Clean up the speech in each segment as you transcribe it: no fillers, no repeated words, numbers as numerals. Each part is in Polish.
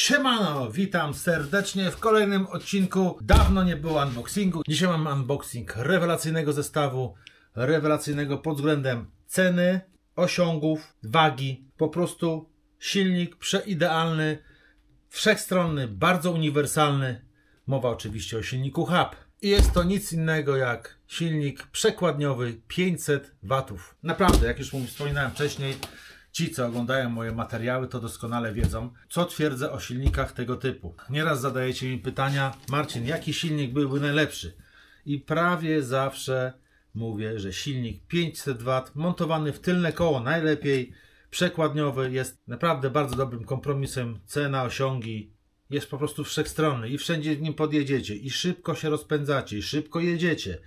Siemano, witam serdecznie w kolejnym odcinku. Dawno nie było unboxingu. Dzisiaj mam unboxing rewelacyjnego zestawu, rewelacyjnego pod względem ceny, osiągów, wagi. Po prostu silnik przeidealny, wszechstronny, bardzo uniwersalny. Mowa oczywiście o silniku hub. I jest to nic innego jak silnik przekładniowy 500 W. Naprawdę, jak już wspominałem wcześniej, ci, co oglądają moje materiały, to doskonale wiedzą, co twierdzę o silnikach tego typu. Nieraz zadajecie mi pytania: Marcin, jaki silnik byłby najlepszy? I prawie zawsze mówię, że silnik 500 W montowany w tylne koło najlepiej, przekładniowy, jest naprawdę bardzo dobrym kompromisem. Cena, osiągi, jest po prostu wszechstronny i wszędzie w nim podjedziecie i szybko się rozpędzacie i szybko jedziecie.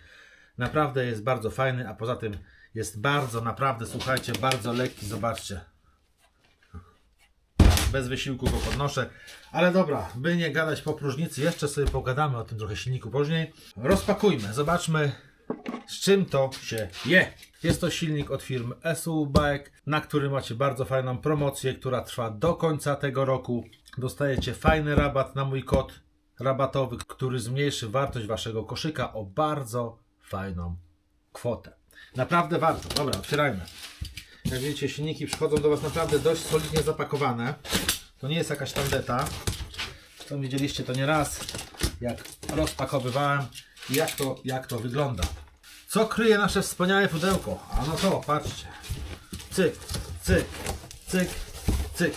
Naprawdę jest bardzo fajny, a poza tym jest bardzo, naprawdę, słuchajcie, bardzo lekki. Zobaczcie. Bez wysiłku go podnoszę. Ale dobra, by nie gadać po próżnicy, jeszcze sobie pogadamy o tym trochę silniku później. Rozpakujmy, zobaczmy, z czym to się je. Jest to silnik od firmy SU Bike, na który macie bardzo fajną promocję, która trwa do końca tego roku. Dostajecie fajny rabat na mój kod rabatowy, który zmniejszy wartość waszego koszyka o bardzo fajną kwotę. Naprawdę warto. Dobra, otwierajmy. Jak widzicie, silniki przychodzą do was naprawdę dość solidnie zapakowane. To nie jest jakaś tandeta. To widzieliście to nieraz, jak rozpakowywałem i jak to wygląda. Co kryje nasze wspaniałe pudełko? A no to, patrzcie. Cyk, cyk, cyk, cyk.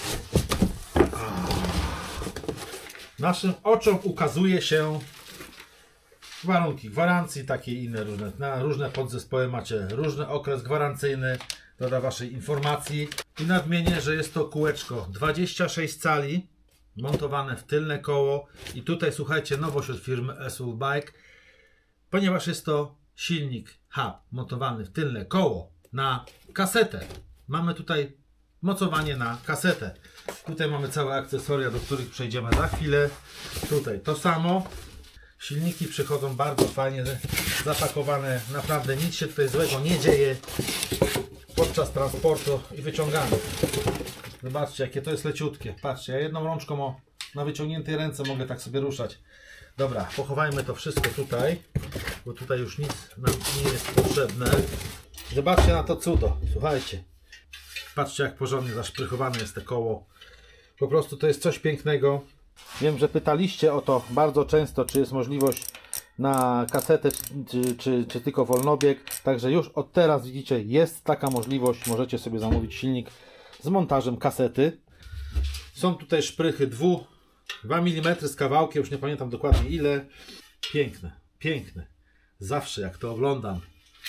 Naszym oczom ukazuje się warunki gwarancji, takie i inne różne. Na różne podzespoły macie różny okres gwarancyjny do waszej informacji. I nadmienię, że jest to kółeczko 26 cali montowane w tylne koło. I tutaj, słuchajcie, nowość od firmy SU Bike, ponieważ jest to silnik hub montowany w tylne koło na kasetę. Mamy tutaj mocowanie na kasetę. Tutaj mamy całe akcesoria, do których przejdziemy za chwilę. Tutaj to samo. Silniki przychodzą bardzo fajnie zapakowane. Naprawdę nic się tutaj złego nie dzieje podczas transportu i wyciągania. Zobaczcie, jakie to jest leciutkie. Patrzcie, ja jedną rączką na wyciągniętej ręce mogę tak sobie ruszać. Dobra, pochowajmy to wszystko tutaj, bo tutaj już nic nam nie jest potrzebne. Zobaczcie na to cudo, słuchajcie. Patrzcie, jak porządnie zaszprychowane jest to koło. Po prostu to jest coś pięknego. Wiem, że pytaliście o to bardzo często, czy jest możliwość na kasetę, czy tylko wolnobieg. Także już od teraz widzicie, jest taka możliwość. Możecie sobie zamówić silnik z montażem kasety. Są tutaj szprychy 2 mm z kawałkiem, już nie pamiętam dokładnie ile. Piękne, piękne. Zawsze jak to oglądam,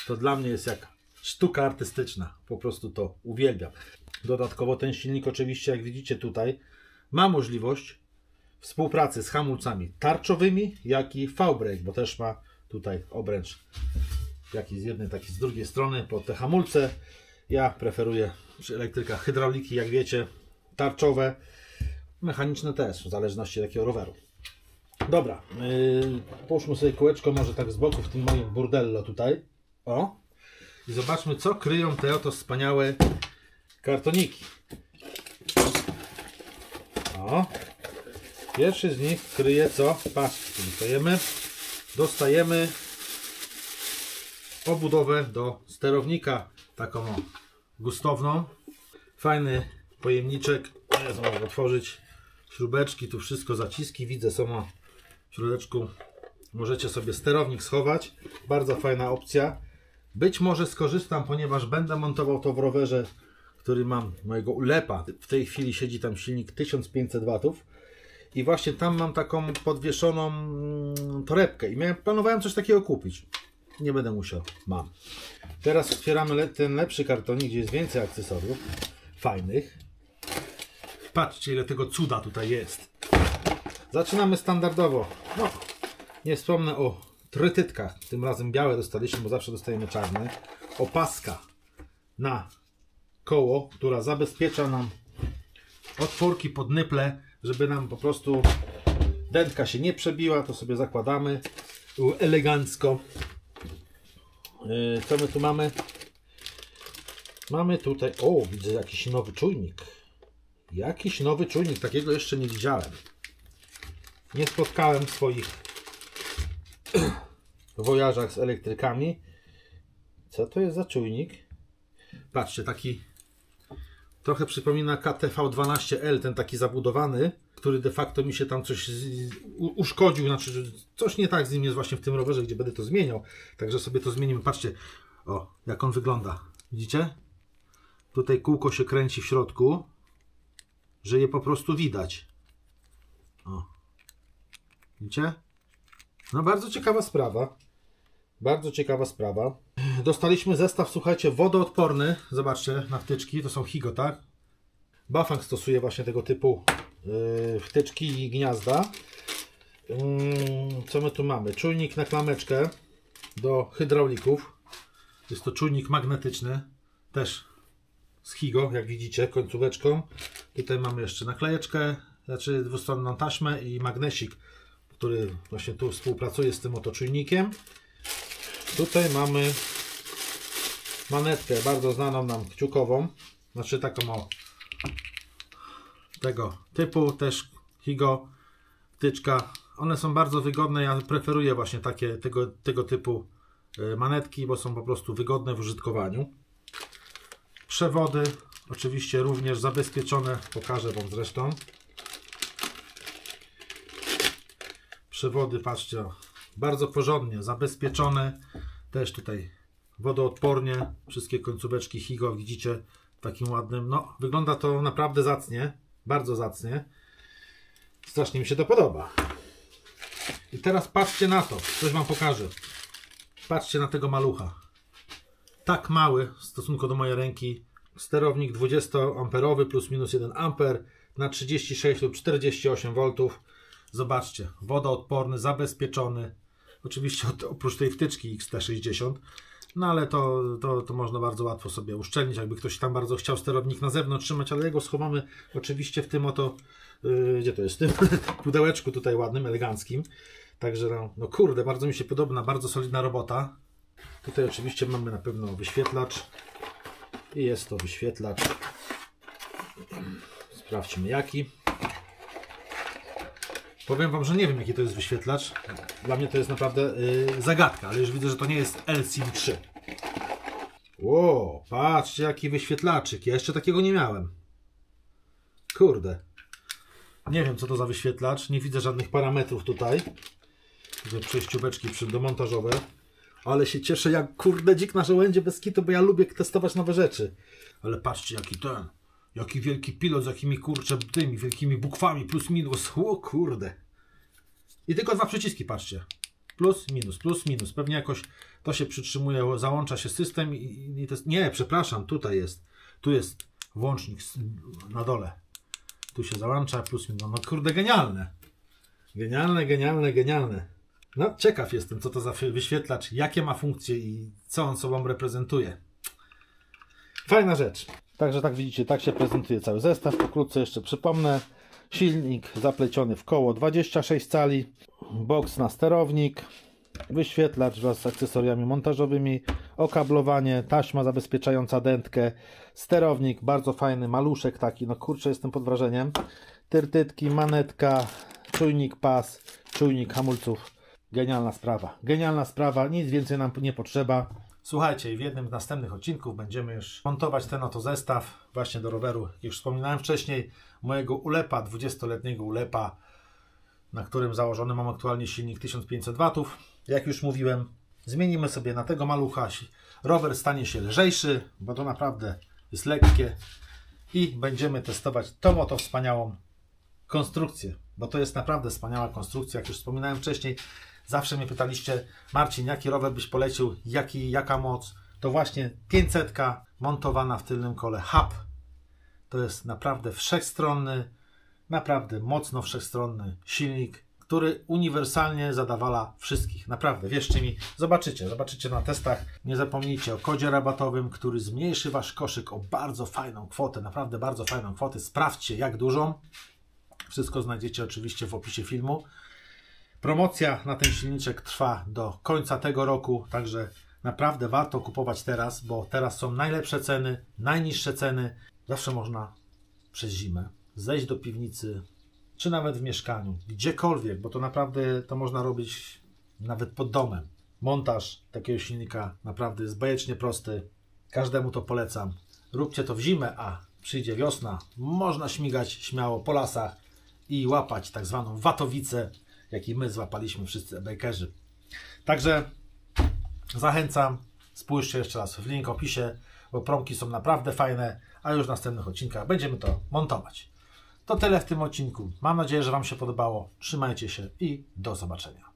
to dla mnie jest jak sztuka artystyczna. Po prostu to uwielbiam. Dodatkowo ten silnik oczywiście, jak widzicie tutaj, ma możliwość współpracy z hamulcami tarczowymi, jak i V-brake, bo też ma tutaj obręcz, jaki z jednej, taki z drugiej strony pod te hamulce. Ja preferuję przy elektrykach hydrauliki, jak wiecie, tarczowe, mechaniczne też, w zależności od jakiego roweru. Dobra, połóżmy sobie kółeczko może tak z boku w tym moim burdello tutaj. O! I zobaczmy, co kryją te oto wspaniałe kartoniki. O! Pierwszy z nich kryje co? Patrzcie, dostajemy obudowę do sterownika, taką gustowną. Fajny pojemniczek. Można otworzyć śrubeczki, tu wszystko, zaciski widzę są w środeczku. Możecie sobie sterownik schować. Bardzo fajna opcja. Być może skorzystam, ponieważ będę montował to w rowerze, który mam, mojego ulepa. W tej chwili siedzi tam silnik 1500 W. I właśnie tam mam taką podwieszoną torebkę i planowałem coś takiego kupić. Nie będę musiał. Mam. Teraz otwieramy ten lepszy kartonik, gdzie jest więcej akcesoriów fajnych. Patrzcie, ile tego cuda tutaj jest. Zaczynamy standardowo. No, nie wspomnę o trytytkach. Tym razem białe dostaliśmy, bo zawsze dostajemy czarne. Opaska na koło, która zabezpiecza nam otworki pod nyple, żeby nam po prostu dętka się nie przebiła. To sobie zakładamy elegancko. Co my tu mamy? Mamy tutaj, o, widzę jakiś nowy czujnik. Jakiś nowy czujnik, takiego jeszcze nie widziałem. Nie spotkałem w swoich wojażach z elektrykami. Co to jest za czujnik? Patrzcie, taki trochę przypomina KTV12L, ten taki zabudowany, który de facto mi się tam coś uszkodził, znaczy coś nie tak z nim jest właśnie w tym rowerze, gdzie będę to zmieniał. Także sobie to zmienimy. Patrzcie, o, jak on wygląda. Widzicie? Tutaj kółko się kręci w środku, że je po prostu widać. O. Widzicie? No bardzo ciekawa sprawa. Bardzo ciekawa sprawa. Dostaliśmy zestaw, słuchajcie, wodoodporny. Zobaczcie, na wtyczki. To są Higo, tak? Bafang stosuje właśnie tego typu wtyczki i gniazda. Co my tu mamy? Czujnik na klameczkę do hydraulików. Jest to czujnik magnetyczny. Też z Higo, jak widzicie, końcóweczką. Tutaj mamy jeszcze naklejeczkę, znaczy dwustronną taśmę i magnesik, który właśnie tu współpracuje z tym oto czujnikiem. Tutaj mamy manetkę bardzo znaną nam kciukową, znaczy taką o tego typu, też Higo wtyczka. One są bardzo wygodne, ja preferuję właśnie takie tego typu manetki, bo są po prostu wygodne w użytkowaniu. Przewody oczywiście również zabezpieczone, pokażę Wam zresztą. Przewody, patrzcie, bardzo porządnie zabezpieczone, też tutaj wodoodpornie, wszystkie końcóweczki Higo widzicie takim ładnym, no wygląda to naprawdę zacnie, bardzo zacnie, strasznie mi się to podoba. I teraz patrzcie na to, coś Wam pokażę, patrzcie na tego malucha, tak mały w stosunku do mojej ręki, sterownik 20A plus minus 1 A na 36 lub 48 V. Zobaczcie, wodoodporny, zabezpieczony. Oczywiście oprócz tej wtyczki XT60, no ale to można bardzo łatwo sobie uszczelnić, jakby ktoś tam bardzo chciał sterownik na zewnątrz trzymać, ale jego schowamy oczywiście w tym oto, gdzie to jest, w tym pudełeczku tutaj ładnym, eleganckim. Także no kurde, bardzo mi się podoba, bardzo solidna robota. Tutaj oczywiście mamy na pewno wyświetlacz i jest to wyświetlacz. Sprawdźmy jaki. Powiem Wam, że nie wiem jaki to jest wyświetlacz. Dla mnie to jest naprawdę zagadka, ale już widzę, że to nie jest LCD3. Ło, patrzcie jaki wyświetlaczyk. Ja jeszcze takiego nie miałem. Kurde. Nie wiem co to za wyświetlacz. Nie widzę żadnych parametrów tutaj. Widzę przejścióweczki domontażowe. Ale się cieszę jak kurde dzik na żołędzie bez kitu, bo ja lubię testować nowe rzeczy. Ale patrzcie jaki wielki pilot z jakimi kurczę tymi wielkimi bukwami plus minus. O kurde. I tylko dwa przyciski, patrzcie. Plus minus. Pewnie jakoś to się przytrzymuje, załącza się system i to jest... Nie, przepraszam, tutaj jest. Tu jest włącznik na dole. Tu się załącza plus minus. No kurde, genialne. Genialne. No ciekaw jestem, co to za wyświetlacz, jakie ma funkcje i co on sobą reprezentuje. Fajna rzecz. Także tak widzicie, tak się prezentuje cały zestaw. Pokrótce jeszcze przypomnę. Silnik zapleciony w koło 26 cali. Boks na sterownik. Wyświetlacz wraz z akcesoriami montażowymi. Okablowanie, taśma zabezpieczająca dętkę. Sterownik, bardzo fajny, maluszek taki. No kurczę, jestem pod wrażeniem. Tyrtytki, manetka, czujnik pas, czujnik hamulców. Genialna sprawa, nic więcej nam nie potrzeba. Słuchajcie, w jednym z następnych odcinków będziemy już montować ten oto zestaw właśnie do roweru, jak już wspominałem wcześniej, mojego ulepa, 20-letniego ulepa, na którym założony mam aktualnie silnik 1500 W. Jak już mówiłem, zmienimy sobie na tego malucha, rower stanie się lżejszy, bo to naprawdę jest lekkie i będziemy testować tą oto wspaniałą konstrukcję, bo to jest naprawdę wspaniała konstrukcja, jak już wspominałem wcześniej. Zawsze mnie pytaliście, Marcin, jaki rower byś polecił, jaka moc? To właśnie 500 montowana w tylnym kole hub. To jest naprawdę wszechstronny, naprawdę mocno wszechstronny silnik, który uniwersalnie zadawala wszystkich. Naprawdę, wierzcie mi, zobaczycie na testach. Nie zapomnijcie o kodzie rabatowym, który zmniejszy Wasz koszyk o bardzo fajną kwotę, naprawdę bardzo fajną kwotę. Sprawdźcie jak dużą. Wszystko znajdziecie oczywiście w opisie filmu. Promocja na ten silniczek trwa do końca tego roku, także naprawdę warto kupować teraz, bo teraz są najlepsze ceny, najniższe ceny. Zawsze można przez zimę zejść do piwnicy, czy nawet w mieszkaniu, gdziekolwiek, bo to naprawdę to można robić nawet pod domem. Montaż takiego silnika naprawdę jest bajecznie prosty. Każdemu to polecam. Róbcie to w zimę, a przyjdzie wiosna. Można śmigać śmiało po lasach i łapać tak zwaną watowicę, jak i my złapaliśmy wszyscy e-bikerzy. Także zachęcam. Spójrzcie jeszcze raz w link w opisie, bo promki są naprawdę fajne, a już w następnych odcinkach będziemy to montować. To tyle w tym odcinku. Mam nadzieję, że Wam się podobało. Trzymajcie się i do zobaczenia.